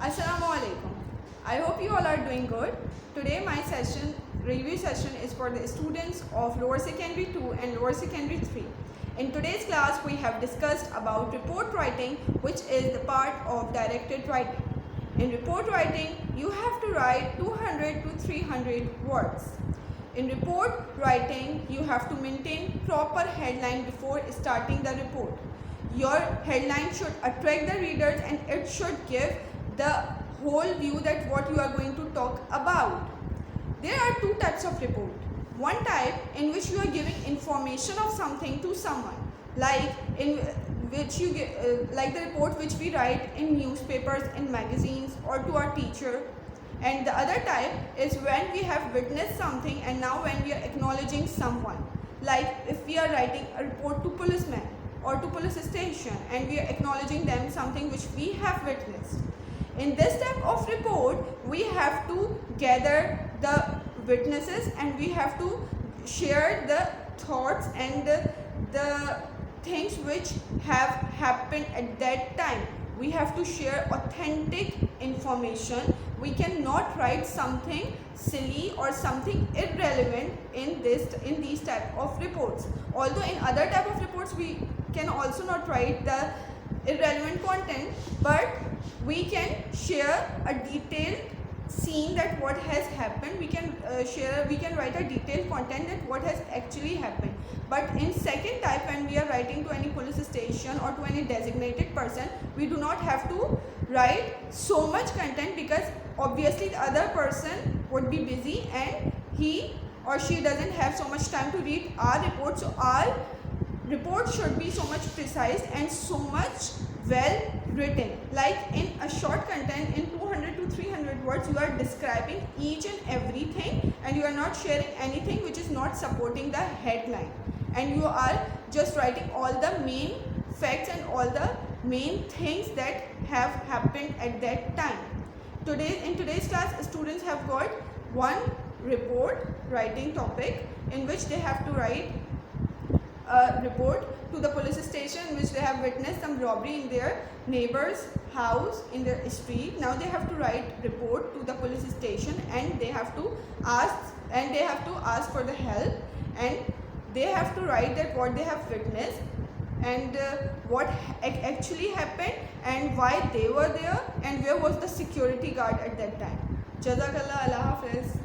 Assalamu alaikum. I hope you all are doing good. Today my review session is for the students of lower secondary 2 and lower secondary 3. In today's class we have discussed about report writing, which is the part of directed writing. In report writing you have to write 200 to 300 words. In report writing you have to maintain proper headline before starting the report. Your headline should attract the readers and it should give the whole view that what you are going to talk about. There are two types of report. One type in which you are giving information of something to someone, like in which you get, like the report which we write in newspapers, in magazines, or to our teacher. And the other type is when we have witnessed something and now when we are acknowledging someone, like if we are writing a report to policemen or to police station and we are acknowledging them something which we have witnessed. In this type of report we have to gather the witnesses and we have to share the thoughts and the things which have happened at that time. We have to share authentic information. We cannot write something silly or something irrelevant in these type of reports. Although in other type of reports we can also not write the irrelevant content, but we can share a detailed scene that what has happened. We can write a detailed content that what has actually happened. But in second type, when we are writing to any police station or to any designated person, we do not have to write so much content because obviously the other person would be busy and he or she doesn't have so much time to read our report. So our report should be so much precise and so much well written. Like in a short content in 200 to 300 words, you are describing each and everything and you are not sharing anything which is not supporting the headline, and you are just writing all the main facts and all the main things that have happened at that time. In today's class, students have got one report writing topic in which they have to write a report to the police station in which they have witnessed some robbery in their neighbor's house in their street. Now they have to write report to the police station and they have to ask for the help, and they have to write that what they have witnessed and what actually happened and why they were there and where was the security guard at that time. Jazakallah, Allah Hafiz.